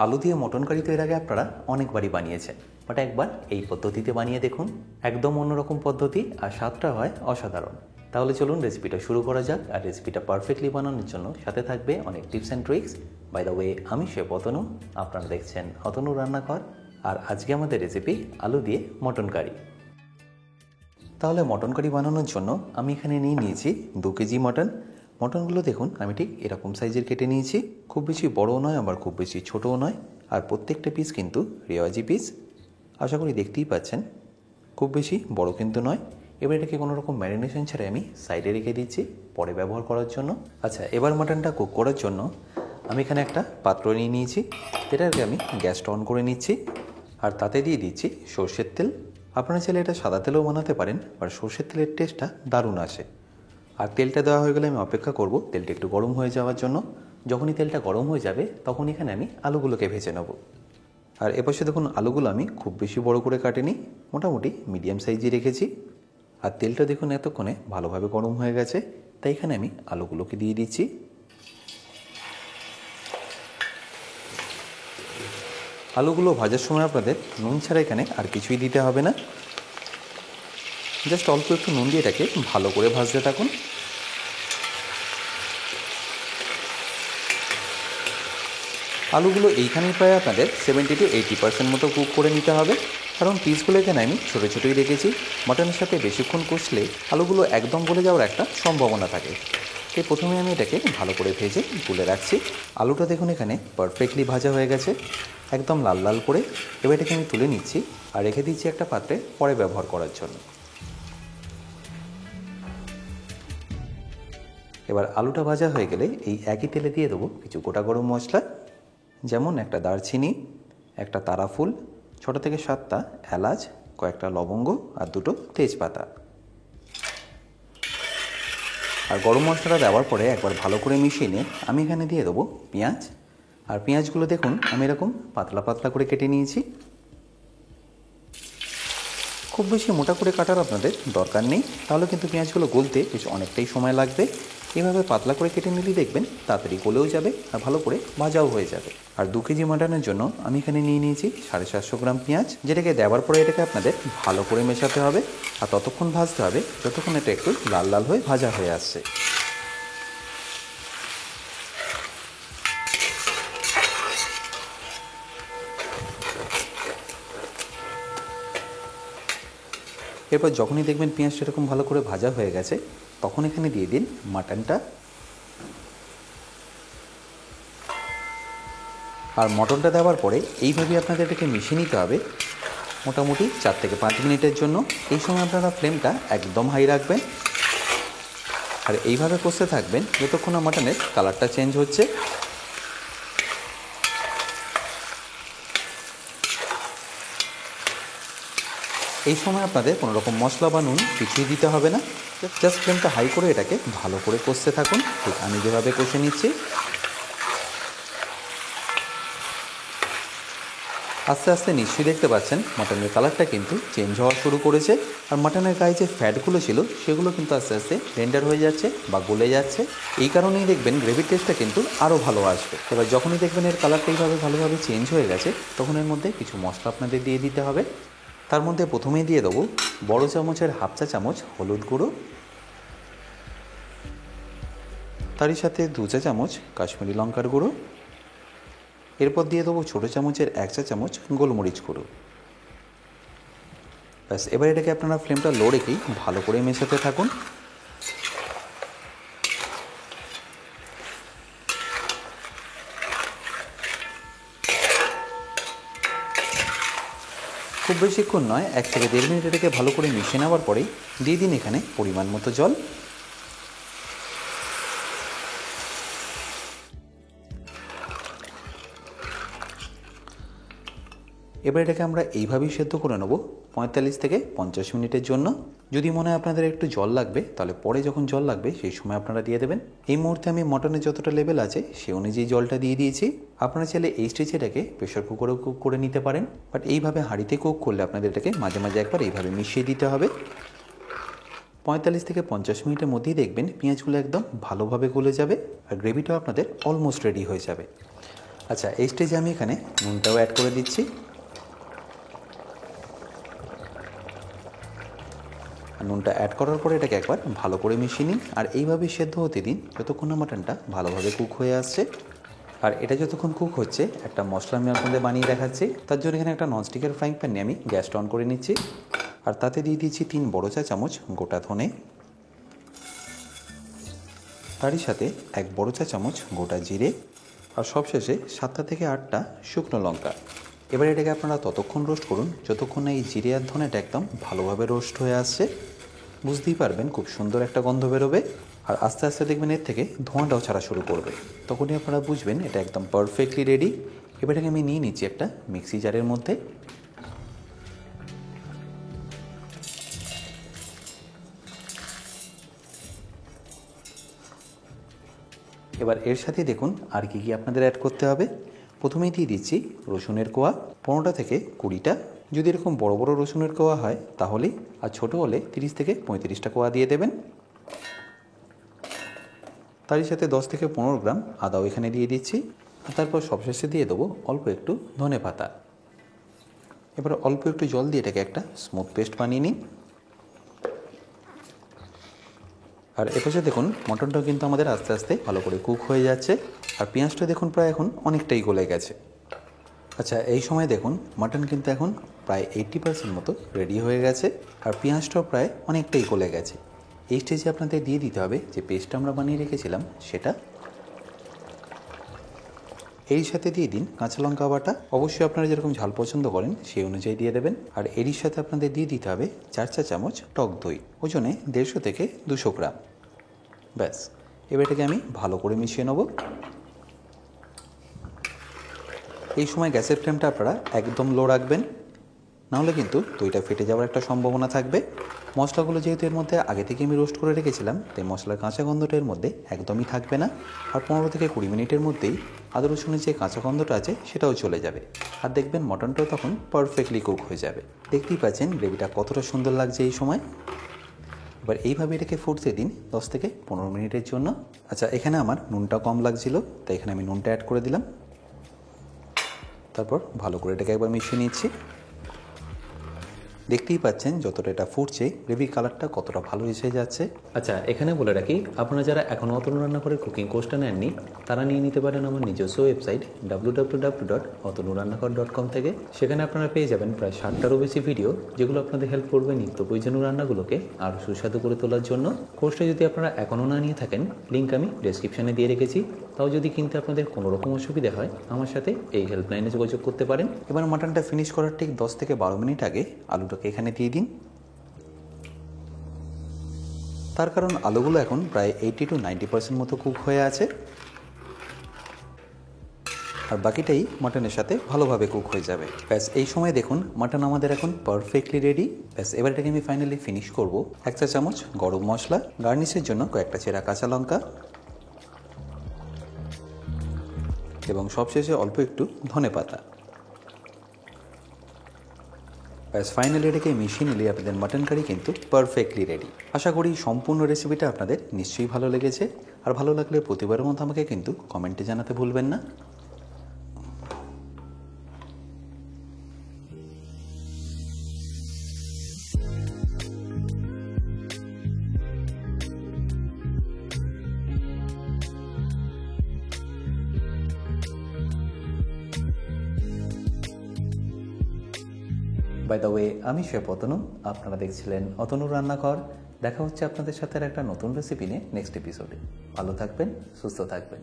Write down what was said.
আলু দিয়ে mutton curry তো এর আগে আপনারা অনেকবারই বানিয়েছেন, বাট একবার এই পদ্ধতিতে বানিয়ে দেখুন। একদম অন্যরকম পদ্ধতি আর স্বাদটা হয় অসাধারণ। তাহলে চলুন রেসিপিটা শুরু করা যাক। আর রেসিপিটা পারফেক্টলি বানানোর জন্য সাথে থাকবে অনেক tips and tricks. By the way, আমি শেফ অতনু, আপনারা দেখছেন অতনু রান্নাঘর। আর আজকে আমাদের রেসিপি আলু দিয়ে মটন কারি। তাহলে মটন কারি বানানোর জন্য আমি এখানে নিয়েছি 2 কেজি মটন। মটনগুলো দেখুন আমি ঠিক এরকম সাইজের কেটে নিয়েছি। খুব বেশি বড়ও নয়, আবার খুব বেশি ছোটও নয়। আর প্রত্যেকটা পিস কিন্তু রেওয়াজি পিস। আশা করি দেখতেই পাচ্ছেন, খুব বেশি বড় কিন্তু নয়। এবার এটাকে কোনো রকম ম্যারিনেশন ছাড়াই আমি সাইডে রেখে দিচ্ছি পরে ব্যবহার করার জন্য। আচ্ছা, এবার মটনটা কুক করার জন্য আমি এখানে একটা পাত্র নিয়ে নিয়েছি। এটাকে আমি গ্যাসটা অন করে নিচ্ছি আর তাতে দিয়ে দিচ্ছি সর্ষের তেল। আপনারা চাইলে এটা সাদা তেলেও বানাতে পারেন, আর সর্ষের তেলের টেস্টটা দারুণ আসে। আর তেলটা দেওয়া হয়ে গেলে আমি অপেক্ষা করব তেলটা একটু গরম হয়ে যাওয়ার জন্য। যখনই তেলটা গরম হয়ে যাবে তখন এখানে আমি আলুগুলোকে ভেজে নেব। আর এপাশে দেখুন আলুগুলো আমি খুব বেশি বড় করে কাটিনি, মোটামুটি মিডিয়াম সাইজে রেখেছি। আর তেলটা দেখুন এতক্ষণে ভালোভাবে গরম হয়ে গেছে, তাই এখানে আমি আলুগুলোকে দিয়ে দিচ্ছি। আলুগুলো ভাজার সময় আপনাদের নুন ছাড়া এখানে আর কিছুই দিতে হবে না। জাস্ট অল্প একটু নুন দিয়ে এটাকে ভালো করে ভাজতে থাকুন। আলুগুলো এইখানেই প্রায় আপনাদের 70 to 80% মতো কুক করে নিতে হবে, কারণ পিসগুলো এখানে আমি ছোটো ছোটোই রেখেছি। মটনের সাথে বেশিক্ষণ কষলে আলুগুলো একদম গলে যাওয়ার একটা সম্ভাবনা থাকে। তাই প্রথমে আমি এটাকে ভালো করে ভেজে তুলে রাখছি। আলুটা দেখুন এখানে পারফেক্টলি ভাজা হয়ে গেছে, একদম লাল লাল করে। এবার এটাকে আমি তুলে নিচ্ছি আর রেখে দিচ্ছি একটা পাত্রে পরে ব্যবহার করার জন্য। এবার আলুটা ভাজা হয়ে গেলে এই একই তেলে দিয়ে দেবো কিছু গোটা গরম মশলা, যেমন একটা দারচিনি, একটা তারাফুল, 6 থেকে 7টা এলাচ, কয়েকটা লবঙ্গ আর 2টো তেজপাতা। আর গরম মশলাটা দেওয়ার পরে একবার ভালো করে মিশিয়ে নিয়ে আমি এখানে দিয়ে দেবো পেঁয়াজ। আর পেঁয়াজগুলো দেখুন আমি এরকম পাতলা পাতলা করে কেটে নিয়েছি। খুব বেশি মোটা করে কাটার আপনাদের দরকার নেই, তাহলে কিন্তু পেঁয়াজগুলো গলতে বেশ অনেকটাই সময় লাগবে। এইভাবে পাতলা করে কেটে নিলে দেখবেন তাড়াতাড়ি গলেও যাবে আর ভালো করে ভাজাও হয়ে যাবে। আর 2 কেজি মাটনের জন্য আমি এখানে নিয়ে নিয়েছি 750 গ্রাম পেঁয়াজ, যেটাকে দেওয়ার পরে এটাকে আপনাদের ভালো করে মেশাতে হবে আর ততক্ষণ ভাজতে হবে যতক্ষণ এটা একটু লাল লাল হয়ে ভাজা হয়ে আসছে। এরপর যখনই দেখবেন পেঁয়াজটা এরকম ভালো করে ভাজা হয়ে গেছে, তখন এখানে দিয়ে দিন মাটনটা। আর মটনটা দেওয়ার পরে এইভাবে আপনাদের এটাকে মিশিয়ে নিতে হবে মোটামুটি 4 থেকে 5 মিনিটের জন্য। এই সময় আপনারা ফ্লেমটা একদম হাই রাখবেন আর এইভাবে কষতে থাকবেন যতক্ষণ না মটনের কালারটা চেঞ্জ হচ্ছে। এই সময় আপনাদের কোনো রকম মশলা বা নুন কিছুই দিতে হবে না, জাস্ট ফ্লেমটা হাই করে এটাকে ভালো করে কষতে থাকুন, ঠিক আমি যেভাবে কষে নিচ্ছি। আস্তে আস্তে নিশ্চয়ই দেখতে পাচ্ছেন মাটনের কালারটা কিন্তু চেঞ্জ হওয়া শুরু করেছে। আর মাটনের গায়ে যে ফ্যাটগুলো ছিল সেগুলো কিন্তু আস্তে আস্তে রেন্ডার হয়ে যাচ্ছে বা গলে যাচ্ছে। এই কারণেই দেখবেন গ্রেভির টেস্টটা কিন্তু আরও ভালো আসবে। এবার যখনই দেখবেন এর কালারটা এইভাবে ভালোভাবে চেঞ্জ হয়ে গেছে, তখন এর মধ্যে কিছু মশলা আপনাদের দিয়ে দিতে হবে। তার মধ্যে প্রথমেই দিয়ে দেবো বড় চামচের হাফ চা চামচ হলুদ গুঁড়ো, তারই সাথে 2 চা চামচ কাশ্মীরি লঙ্কার গুঁড়ো। এরপর দিয়ে দেবো ছোটো চামচের 1 চা চামচ গোলমরিচ গুঁড়ো। ব্যাস, এবার এটাকে আপনারা ফ্লেমটা লো রেখেই ভালো করে মেশাতে থাকুন। খুব বেশিক্ষণ নয়, 1 থেকে 1.5 মিনিট এটাকে ভালো করে মিশিয়ে নেওয়ার পরেই দিয়ে দিন এখানে পরিমাণ মতো জল। এবার এটাকে আমরা এইভাবেই সেদ্ধ করে নেব 45 থেকে 50 মিনিটের জন্য। যদি মনে হয় আপনাদের একটু জল লাগবে, তাহলে পরে যখন জল লাগবে সেই সময় আপনারা দিয়ে দেবেন। এই মুহূর্তে আমি মটনের যতটা লেভেল আছে সেই অনুযায়ী জলটা দিয়ে দিয়েছি। আপনারা চাইলে এই স্টেজে এটাকে প্রেশার কুকারেও কুক করে নিতে পারেন, বাট এইভাবে হাঁড়িতে কুক করলে আপনাদের এটাকে মাঝে মাঝে একবার এইভাবে মিশিয়ে দিতে হবে। 45 থেকে 50 মিনিটের মধ্যেই দেখবেন পেঁয়াজগুলো একদম ভালোভাবে গলে যাবে আর গ্রেভিটাও আপনাদের অলমোস্ট রেডি হয়ে যাবে। আচ্ছা, এই স্টেজে আমি এখানে নুনটাও অ্যাড করে দিচ্ছি। নুনটা অ্যাড করার পরে এটাকে একবার ভালো করে মিশিয়ে নিন, আর এইভাবেই সেদ্ধ হতে দিন যতক্ষণ না মাটনটা ভালোভাবে কুক হয়ে আসছে। আর এটা যতক্ষণ কুক হচ্ছে, একটা মশলা আমি আপনাদের বানিয়ে দেখাচ্ছি। তার জন্য এখানে একটা ননস্টিকের ফ্রাইং প্যান নিয়ে আমি গ্যাসটা অন করে নিচ্ছি, আর তাতে দিয়ে দিচ্ছি 3 বড় চা চামচ গোটা ধনে, তারই সাথে 1 বড় চা চামচ গোটা জিরে, আর সবশেষে 7টা থেকে 8টা শুকনো লঙ্কা। এবার এটাকে আপনারা ততক্ষণ রোস্ট করুন যতক্ষণ না এই জিরে আর ধনেটা একদম ভালোভাবে রোস্ট হয়ে আসছে। বুঝতেই পারবেন খুব সুন্দর একটা গন্ধ বেরোবে, আর আস্তে আস্তে দেখবেন এর থেকে ধোঁয়াটাও ছাড়া শুরু করবে। তখনই আপনারা বুঝবেন এটা একদম পারফেক্টলি রেডি। এবার এটাকে আমি নিয়ে নিচ্ছি একটা মিক্সি জারের মধ্যে। এবার এর সাথে দেখুন আর কি কি আপনাদের অ্যাড করতে হবে। প্রথমেই দিয়ে দিচ্ছি রসুনের কোয়া 15টা থেকে 20টা। যদি এরকম বড় বড় রসুনের কোয়া হয় তাহলেই, আর ছোটো হলে 30 থেকে 35টা কোয়া দিয়ে দেবেন। তারই সাথে 10 থেকে 15 গ্রাম আদাও এখানে দিয়ে দিচ্ছি, আর তারপর সবশেষে দিয়ে দেবো অল্প একটু ধনে পাতা। এবার অল্প একটু জল দিয়ে এটাকে একটা স্মুথ পেস্ট বানিয়ে নিন। আর এপাশে দেখুন মটনটাও কিন্তু আমাদের আস্তে আস্তে ভালো করে কুক হয়ে যাচ্ছে, আর পেঁয়াজটা দেখুন প্রায় এখন অনেকটাই গলে গেছে। আচ্ছা, এই সময় দেখুন মাটন কিন্তু এখন প্রায় 80% মতো রেডি হয়ে গেছে, আর পেঁয়াজটাও প্রায় অনেকটাই গলে গেছে। এই স্টেজে আপনাদের দিয়ে দিতে হবে যে পেস্টটা আমরা বানিয়ে রেখেছিলাম সেটা। এরই সাথে দিয়ে দিন কাঁচা লঙ্কা বাটা, অবশ্যই আপনারা যেরকম ঝাল পছন্দ করেন সেই অনুযায়ী দিয়ে দেবেন। আর এরই সাথে আপনাদের দিয়ে দিতে হবে 4 চা চামচ টক দই, ওজনে 150 থেকে 200 গ্রাম। ব্যাস, এবার এটাকে আমি ভালো করে মিশিয়ে নেব। এই সময় গ্যাসের ফ্লেমটা আপনারা একদম লো রাখবেন, নাহলে কিন্তু দইটা ফেটে যাওয়ার একটা সম্ভাবনা থাকবে। মশলাগুলো যেহেতু এর মধ্যে আগে থেকে আমি রোস্ট করে রেখেছিলাম, তাই মশলার কাঁচা গন্ধটা এর মধ্যে একদমই থাকবে না। আর 15 থেকে 20 মিনিটের মধ্যেই আদা রসুনের যে কাঁচা গন্ধটা আছে সেটাও চলে যাবে, আর দেখবেন মটনটাও তখন পারফেক্টলি কুক হয়ে যাবে। দেখতেই পাচ্ছেন গ্রেভিটা কতটা সুন্দর লাগছে এই সময়। এবার এইভাবে এটাকে ফুটতে দিন 10 থেকে 15 মিনিটের জন্য। আচ্ছা, এখানে আমার নুনটা কম লাগছিল, তাই এখানে আমি নুনটা অ্যাড করে দিলাম। তারপর ভালো করে এটাকে একবার মিশিয়ে নিচ্ছি। দেখতেই পাচ্ছেন যতটা এটা ফুটছে গ্রেভির কালারটা কতটা ভালো এসে যাচ্ছে। আচ্ছা, এখানে বলে রাখি আপনারা যারা এখনও অতনু রান্না করে কুকিং কোর্সটা নেননি তারা নিয়ে নিতে পারেন আমার নিজস্ব ওয়েবসাইট www.otonurannakar.com থেকে। সেখানে আপনারা পেয়ে যাবেন প্রায় 60টারও বেশি ভিডিও, যেগুলো আপনাদের হেল্প করবে নিত্য প্রয়োজনীয় রান্নাগুলোকে আরও সুস্বাদু করে তোলার জন্য। কোর্সটা যদি আপনারা এখনও না নিয়ে থাকেন, লিঙ্ক আমি ডেসক্রিপশানে দিয়ে রেখেছি। তাও যদি কিনতে আপনাদের কোনো রকম অসুবিধা হয় আমার সাথে এই হেল্পলাইনে যোগাযোগ করতে পারেন। এবার মাটনটা ফিনিশ করার ঠিক 10 থেকে 12 মিনিট আগে আলুটাকে এখানে দিয়ে দিন। তার কারণ আলুগুলো এখন প্রায় 80 to 90% মতো কুক হয়ে আছে, আর বাকিটাই মাটনের সাথে ভালোভাবে কুক হয়ে যাবে। ব্যাস, এই সময় দেখুন মাটন আমাদের এখন পারফেক্টলি রেডি। ব্যাস, এবার এটাকে আমি ফাইনালি ফিনিশ করব 1 চা চামচ গরম মশলা, গার্নিশের জন্য কয়েকটা চেরা কাঁচা লঙ্কা, এবং সবশেষে অল্প একটু ধনে পাতা। ব্যাস, ফাইনালি এটাকে মিশিয়ে নিলে আপনাদের মাটন কারি কিন্তু পারফেক্টলি রেডি। আশা করি সম্পূর্ণ রেসিপিটা আপনাদের নিশ্চয়ই ভালো লেগেছে, আর ভালো লাগলে প্রতিবারের মতো আমাকে কিন্তু কমেন্টে জানাতে ভুলবেন না। বাই দ্য ওয়ে, আমি শেফ অতনু, আপনারা দেখছিলেন অতনুর রান্নাঘর। দেখা হচ্ছে আপনাদের সাথে একটা নতুন রেসিপি নিয়ে নেক্সট এপিসোডে। ভালো থাকবেন, সুস্থ থাকবেন।